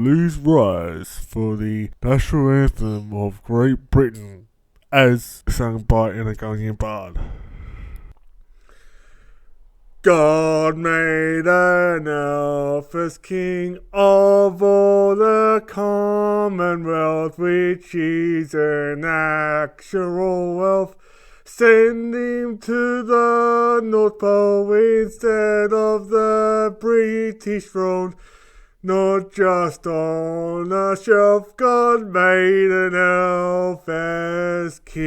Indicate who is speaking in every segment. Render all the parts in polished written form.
Speaker 1: Please rise for the national anthem of Great Britain as sung by an Argonian bard. God made an elf as king of all the commonwealth, which is an actual wealth. Send him to the North Pole instead of the British throne. Not just on a shelf, God made an elf as king.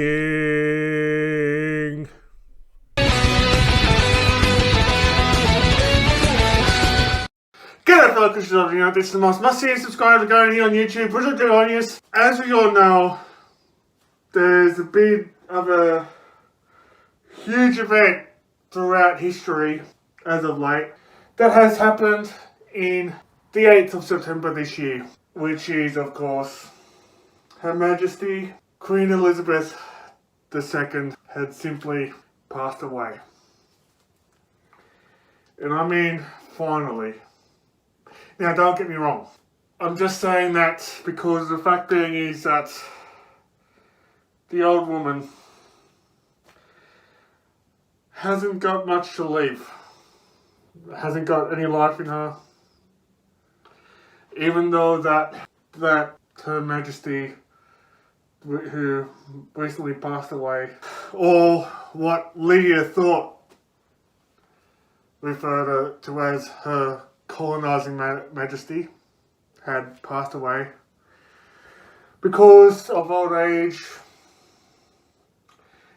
Speaker 1: G'day fellow Christians of the United, this is the most must-see subscriber going here on YouTube, Bruzo Dragonius. As we all know, there's a bit of a huge event throughout history as of late that has happened in the 8th of September this year, which is, of course, Her Majesty Queen Elizabeth II had simply passed away. And I mean, finally. Now, don't get me wrong. I'm just saying that because the fact being is that the old woman hasn't got much to leave. Hasn't got any life in her. Even though that Her Majesty, who recently passed away, or what Lydia thought referred to as her colonising majesty, had passed away because of old age.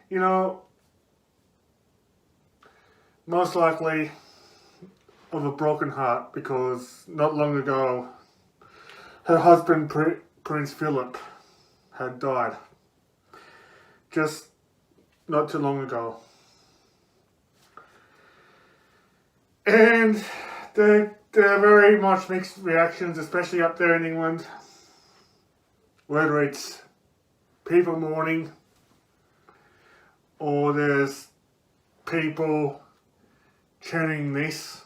Speaker 1: You know, most likely of a broken heart, because not long ago her husband Prince Philip had died. Just not too long ago. And there are very much mixed reactions, especially up there in England. Whether it's people mourning, or there's people chanting this.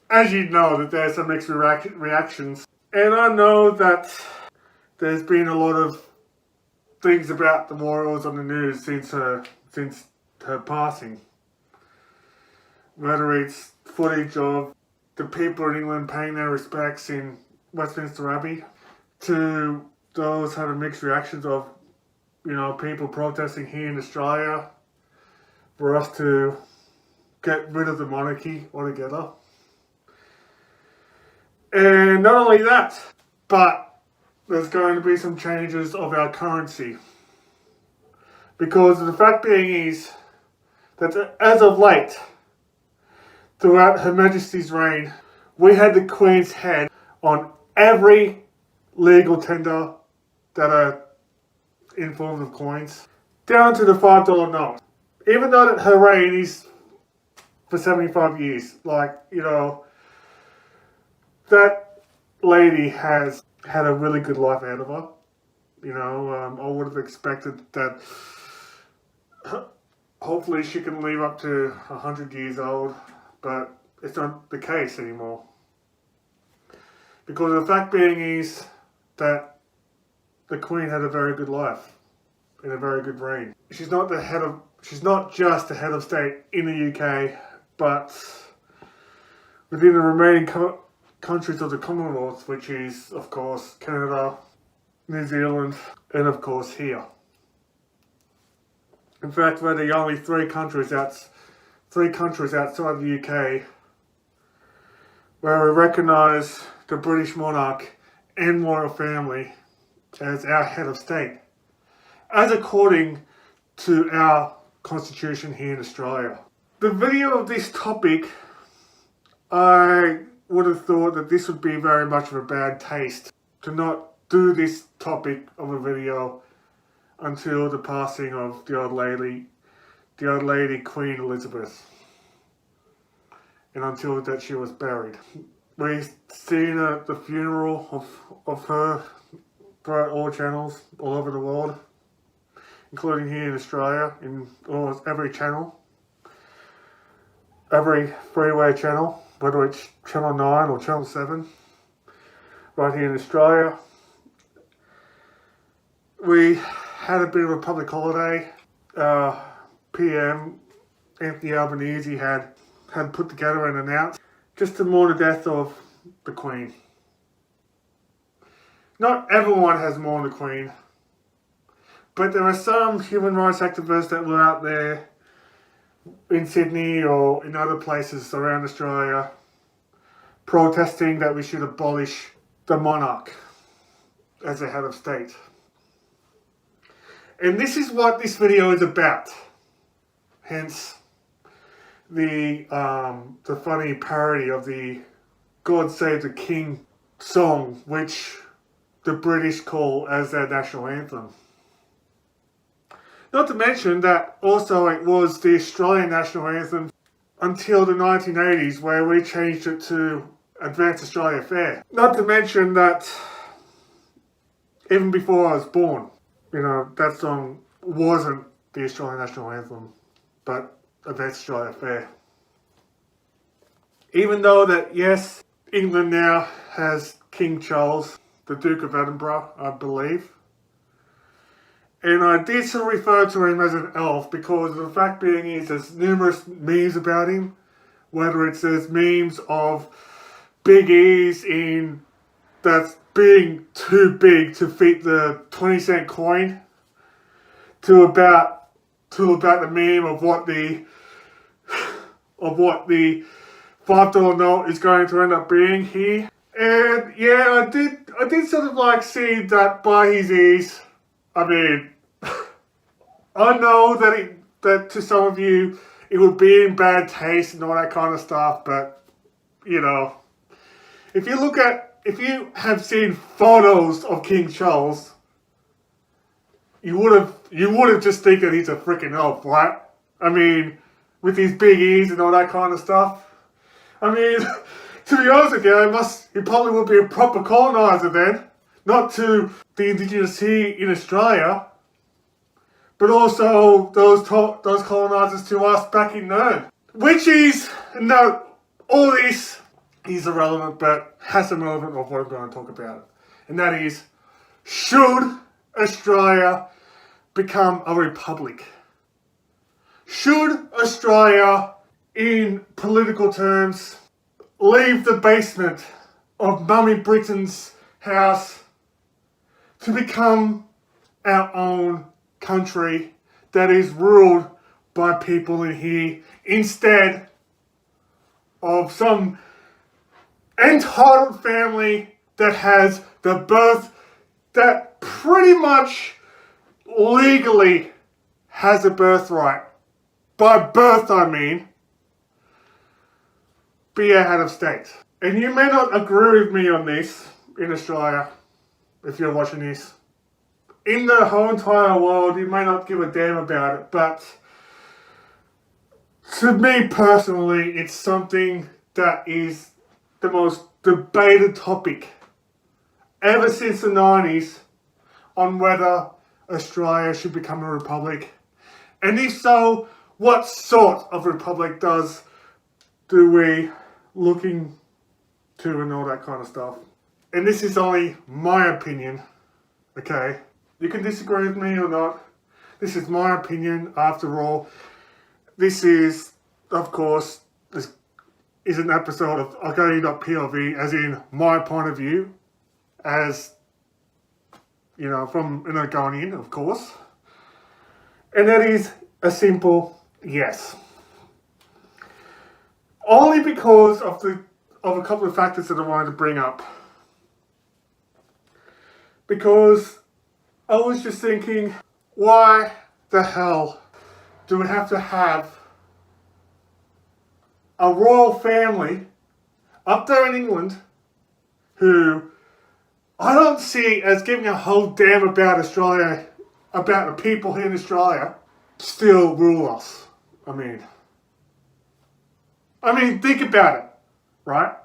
Speaker 1: As you know, that there's some mixed reactions. And I know that there's been a lot of things about the royals on the news since her passing. Whether it's footage of the people in England paying their respects in Westminster Abbey, to those having mixed reactions of, you know, people protesting here in Australia for us to get rid of the monarchy altogether. And not only that, but there's going to be some changes of our currency. Because the fact being is that as of late, throughout Her Majesty's reign, we had the Queen's head on every legal tender that are in forms of coins, down to the $5 note. Even though that her reign is for 75 years, like, you know, that lady has had a really good life out of her. You know, I would have expected that hopefully she can live up to 100 years old, but it's not the case anymore. Because the fact being is that the Queen had a very good life and a very good reign. She's not just the head of state in the UK, but within the remaining countries of the Commonwealth, which is, of course, Canada, New Zealand, and of course here. In fact, we're the only three countries outside the UK where we recognise the British monarch and royal family as our head of state, as according to our constitution here in Australia. The video of this topic, I would have thought that this would be very much of a bad taste to not do this topic of a video until the passing of the old lady Queen Elizabeth, and until that she was buried. We've seen the funeral of her throughout all channels all over the world. including here in Australia, in almost every channel, every freeway channel, whether it's Channel 9 or Channel 7, right here in Australia. We had a bit of a public holiday. PM Anthony Albanese had put together and announced just to mourn the death of the Queen. Not everyone has mourned the Queen, but there are some human rights activists that were out there in Sydney or in other places around Australia protesting that we should abolish the monarch as a head of state. And this is what this video is about. Hence the funny parody of the God Save the King song, which the British call as their national anthem. Not to mention that also it was the Australian national anthem until the 1980s, where we changed it to Advanced Australia Fair. Not to mention that even before I was born, that song wasn't the Australian national anthem, but Advanced Australia Fair. Even though that, yes, England now has King Charles, the Duke of Edinburgh, I believe. And I did sort of refer to him as an elf because the fact being is there's numerous memes about him, whether it's there's memes of Big E's in that's being too big to fit the 20-cent coin, to about the meme of what the $5 note is going to end up being here. And yeah, I did sort of like see that by his ears. I mean, I know that to some of you it would be in bad taste and all that kind of stuff, but if you have seen photos of King Charles, you would have just think that he's a freaking elf, right? I mean, with his big ears and all that kind of stuff. I mean, to be honest with you, he probably would be a proper colonizer then, not to the indigenous here in Australia, but also those colonizers to us back in Nern. Which is, no, all this is irrelevant, but has some relevance of what I'm going to talk about. And that is, should Australia become a republic? Should Australia, in political terms, leave the basement of Mummy Britain's house to become our own country that is ruled by people in here instead of some entitled family that has the birth, that pretty much legally has a birthright. By birth, I mean, be a head of state. And you may not agree with me on this in Australia, if you're watching this. In the whole entire world, you may not give a damn about it, but to me personally, it's something that is the most debated topic ever since the 90s on whether Australia should become a republic. And if so, what sort of republic do we looking to and all that kind of stuff. And this is only my opinion, okay? You can disagree with me or not. This is my opinion after all. This is, of course, this is an episode of Argonian.POV, as in my point of view, as, from an Argonian, of course. And that is a simple yes. Only because of a couple of factors that I wanted to bring up. Because I was just thinking, why the hell do we have to have a royal family up there in England who I don't see as giving a whole damn about Australia, about the people here in Australia, still rule us? I mean, think about it, right?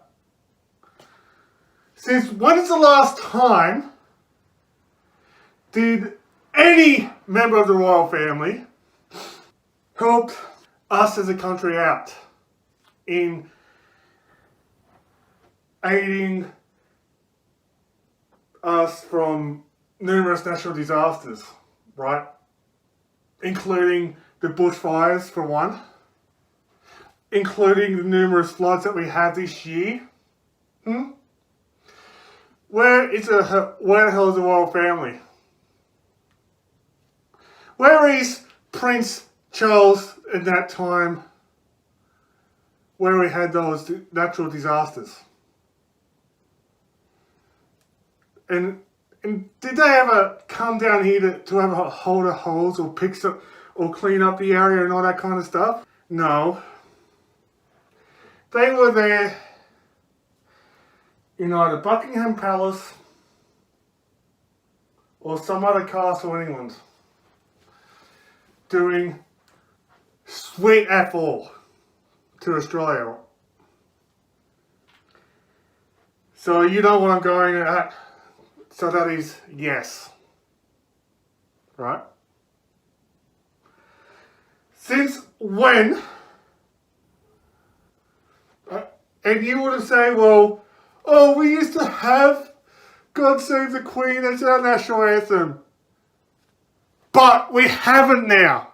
Speaker 1: Since when is the last time did any member of the royal family, helped us as a country out in aiding us from numerous natural disasters, right? Including the bushfires, for one. Including the numerous floods that we had this year. Where the hell is the royal family? Where is Prince Charles at that time where we had those natural disasters? And did they ever come down here to have a hold of holes or pick up or clean up the area and all that kind of stuff? No. They were there in either Buckingham Palace or some other castle in England doing sweet F all to Australia. So you know what I'm going at. So that is yes. Right? Since when? And you would have said, well, oh, we used to have God Save the Queen as our national anthem. But we haven't now.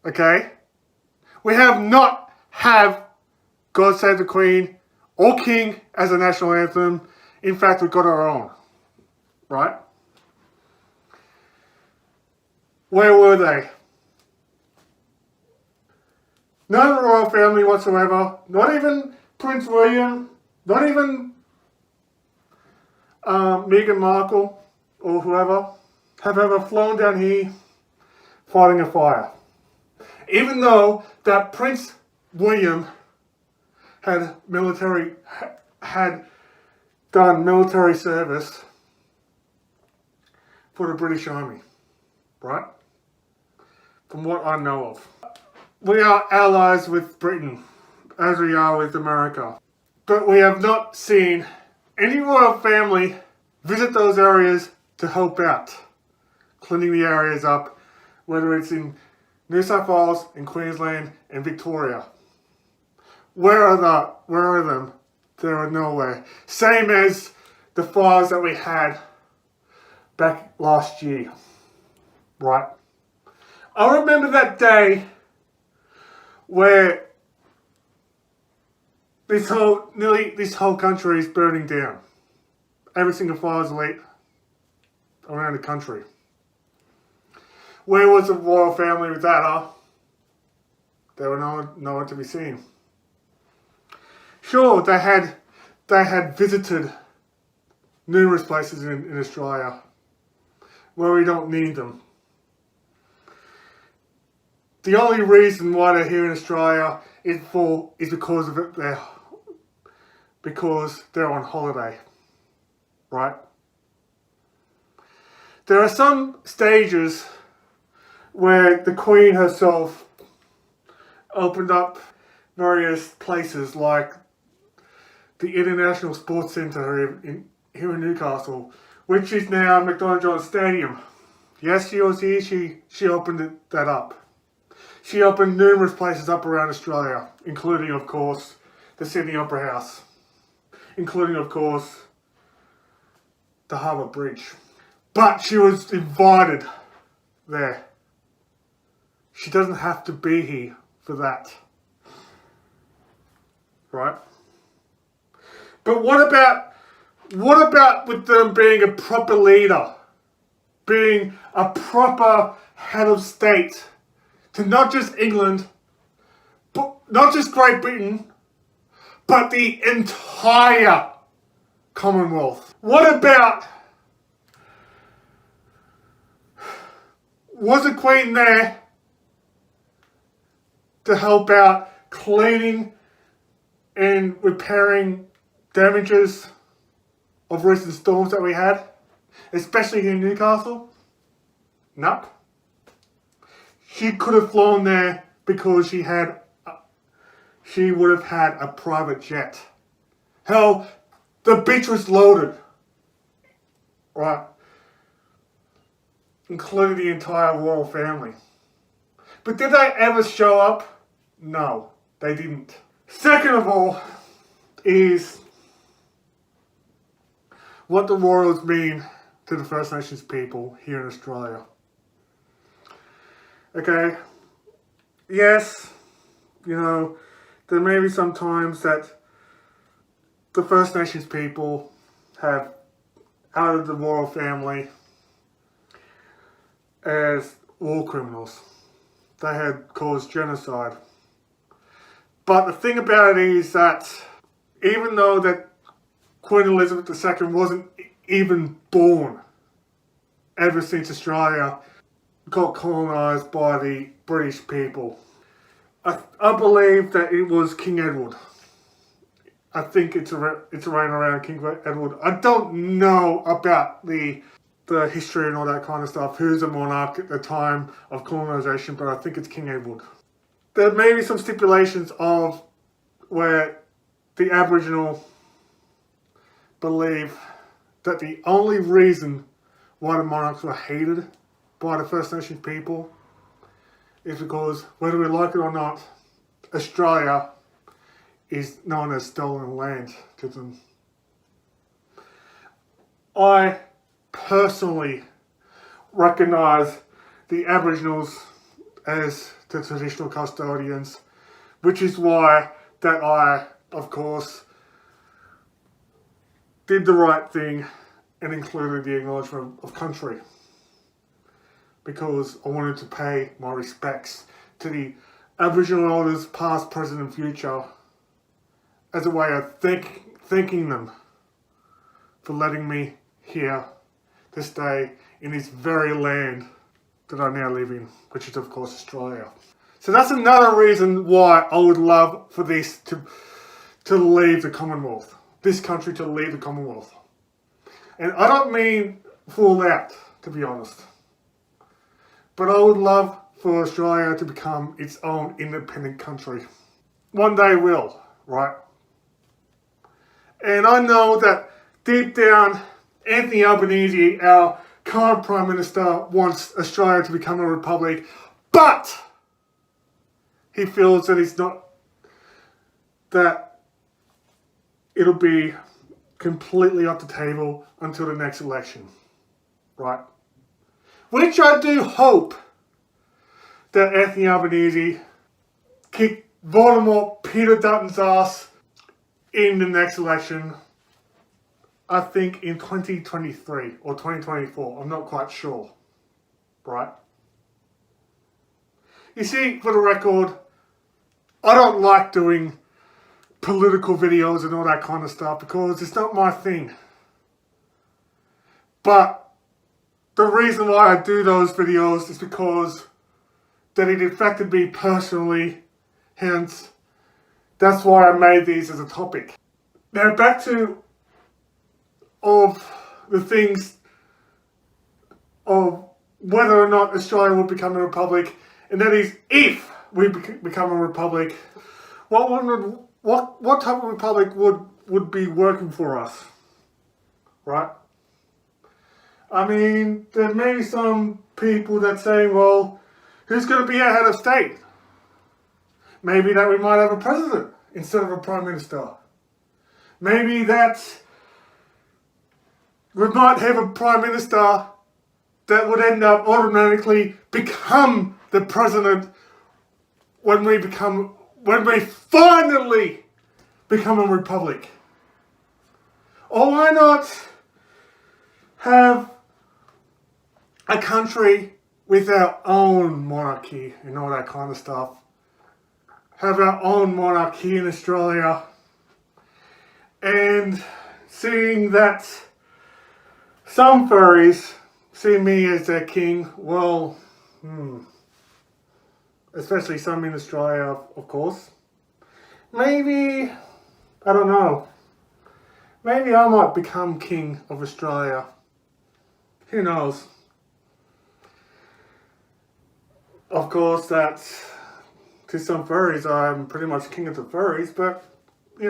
Speaker 1: Okay? We have not have God Save the Queen or King as a national anthem. In fact, we've got our own. Right? Where were they? None of the royal family whatsoever. Not even Prince William. Not even Meghan Markle or whoever have ever flown down here fighting a fire. Even though that Prince William had done military service for the British Army, right? From what I know of. We are allies with Britain, as we are with America. But we have not seen any royal family visit those areas to help out, cleaning the areas up, whether it's in New South Wales, in Queensland, and Victoria. Where are them? They are nowhere. Same as the fires that we had back last year, right? I remember that day where this whole country is burning down. Every single fire is lit around the country. Where was the royal family with that, huh? They were nowhere to be seen. Sure, they had visited numerous places in Australia where we don't need them. The only reason why they're here in Australia is because of it. Because they're on holiday, right? There are some stages where the Queen herself opened up various places like the International Sports Centre here in Newcastle, which is now McDonald Stadium. Yes, she was here. She opened that up. She opened numerous places up around Australia, including, of course, the Sydney Opera House, including, of course, the Harbour Bridge. But she was invited there. She doesn't have to be here for that. Right? But what about with them being a proper leader? Being a proper head of state to not just England, but not just Great Britain, but the entire Commonwealth. What about, was the Queen there to help out cleaning and repairing damages of recent storms that we had, especially here in Newcastle? Nope. She could have flown there because she would have had a private jet. Hell, the bitch was loaded. Right. included the entire royal family. But did they ever show up? No, they didn't. Second of all is what the royals mean to the First Nations people here in Australia. Okay, yes, there may be some times that the First Nations people have outed the royal family as war criminals. They had caused genocide. But the thing about it is that even though that Queen Elizabeth II wasn't even born ever since Australia got colonised by the British people, I believe that it was King Edward. I think it's a reign around King Edward. I don't know about the history and all that kind of stuff, who's a monarch at the time of colonisation, but I think it's King Edward. There may be some stipulations of where the Aboriginal believe that the only reason why the monarchs were hated by the First Nations people is because, whether we like it or not, Australia is known as stolen land to them. I personally recognise the Aboriginals as the traditional custodians, which is why that I, of course, did the right thing and included the acknowledgement of country, because I wanted to pay my respects to the Aboriginal elders, past, present and future, as a way of thanking them for letting me here to stay in this very land that I now live in, which is of course Australia. So that's another reason why I would love for this to leave the Commonwealth. This country to leave the Commonwealth. And I don't mean fall out, to be honest. But I would love for Australia to become its own independent country. One day it will, right? And I know that deep down, Anthony Albanese, our current Prime Minister, wants Australia to become a republic, but he feels that that it'll be completely off the table until the next election, right? Which I do hope that Anthony Albanese kick Voldemort Peter Dutton's ass in the next election. I think in 2023 or 2024, I'm not quite sure, right? You see, for the record, I don't like doing political videos and all that kind of stuff because it's not my thing. But the reason why I do those videos is because that it affected me personally, hence that's why I made these as a topic. Now back to of the things of whether or not Australia will become a republic, and that is if we become a republic, what type of republic would be working for us, right? I mean, there may be some people that say, well, who's going to be our head of state? Maybe that we might have a president instead of a prime minister. Maybe that we might have a prime minister that would end up automatically become the president when we finally become a republic. Or why not have a country with our own monarchy and all that kind of stuff? Have our own monarchy in Australia, and seeing that some furries see me as their king, well, especially some in Australia, of course. Maybe, I don't know, maybe I might become king of Australia. Who knows? Of course, that's, to some furries, I'm pretty much king of the furries, but, hey,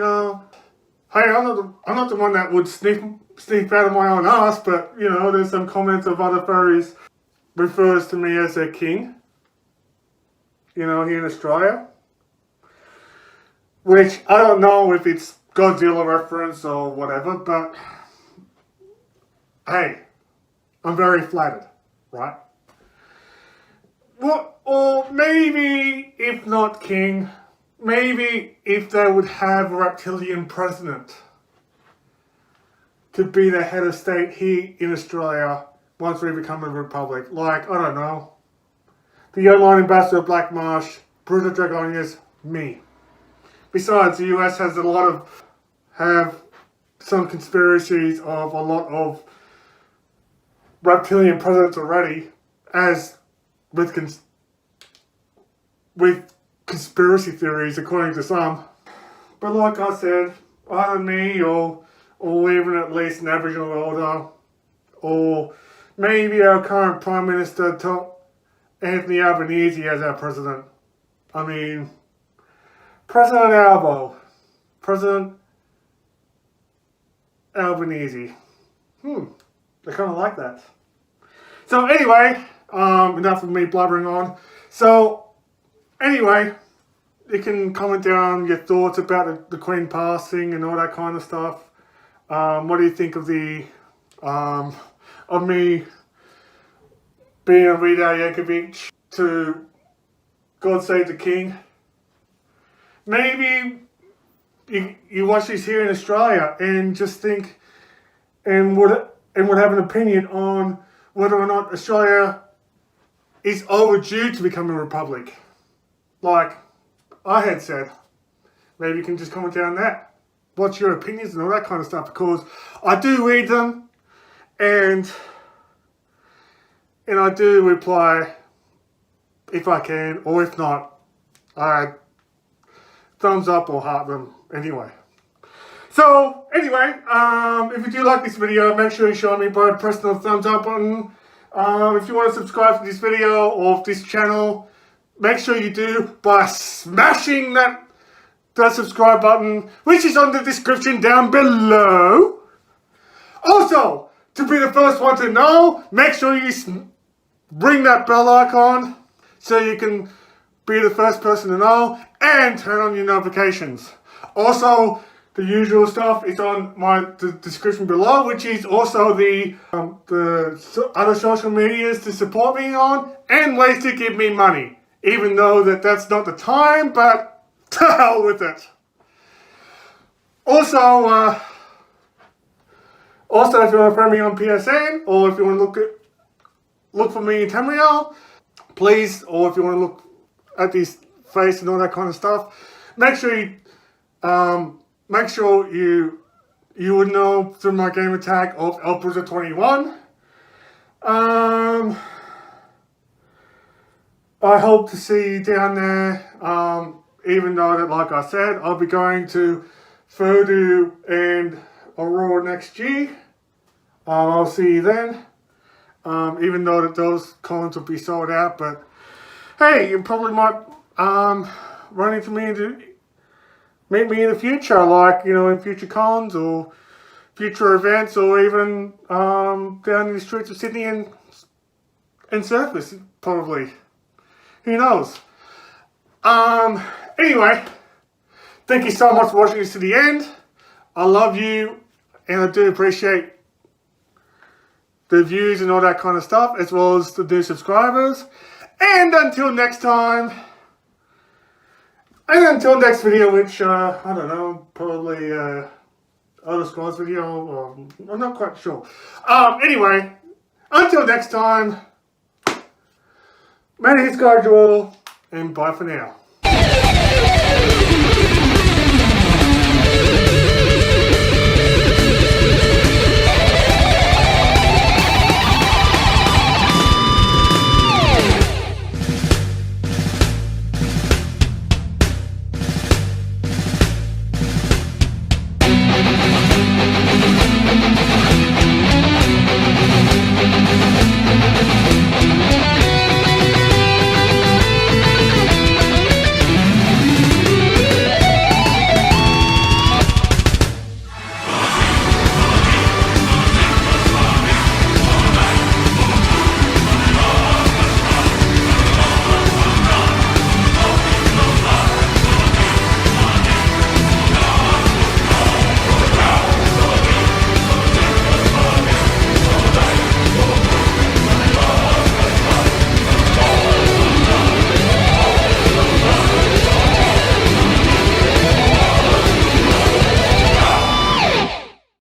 Speaker 1: I'm not the one that would sniff out of my own ass, but, there's some comments of other furries refers to me as their king, you know, here in Australia. Which, I don't know if it's Godzilla reference or whatever, but hey, I'm very flattered, right? What, or maybe, if not king, maybe if they would have a reptilian president to be the head of state here in Australia once we become a republic. Like, I don't know, the online ambassador of Black Marsh, Bruzo Dragonius, me. Besides, the US has have some conspiracies of a lot of reptilian presidents already, as with conspiracy theories, according to some. But like I said, either me or even at least an Aboriginal elder, or maybe our current Prime Minister, Anthony Albanese, as our president. I mean, President Albanese. I kind of like that. So anyway, enough of me blubbering on. So anyway, you can comment down your thoughts about the Queen passing and all that kind of stuff. What do you think of of me being a Rita Yankovic to God Save the King? Maybe you watch this here in Australia and just think and would have an opinion on whether or not Australia is overdue to become a republic. Like I had said, maybe you can just comment down that. What's your opinions and all that kind of stuff, because I do read them and I do reply if I can, or if not, I thumbs up or heart them anyway. So anyway, if you do like this video, make sure you show me by pressing the thumbs up button. If you want to subscribe to this video or this channel, make sure you do by smashing that subscribe button, which is on the description down below. Also, to be the first one to know, make sure you ring that bell icon so you can be the first person to know, and turn on your notifications. Also, the usual stuff is on the description below, which is also the other social medias to support me on, and ways to give me money. Even though that's not the time, but to hell with it. Also, if you want to friend me on PSN, or if you want to look for me in Tamriel, please, or if you want to look at this face and all that kind of stuff, make sure you would know through my gamer tag of Bruzo21. I hope to see you down there. Even though that, like I said, I'll be going to Fursuit and Aurora next year. I'll see you then. Even though that those cons will be sold out, but hey, you probably might run into me and meet me in the future, like, you know, in future cons or future events, or even down in the streets of Sydney and surface, probably. Who knows? Anyway, thank you so much for watching this to the end. I love you, and I do appreciate the views and all that kind of stuff, as well as the new subscribers. And until next time, and until next video, which, I don't know, probably, other squads video, I'm not quite sure. Anyway, until next time, may it's guide you all, and bye for now.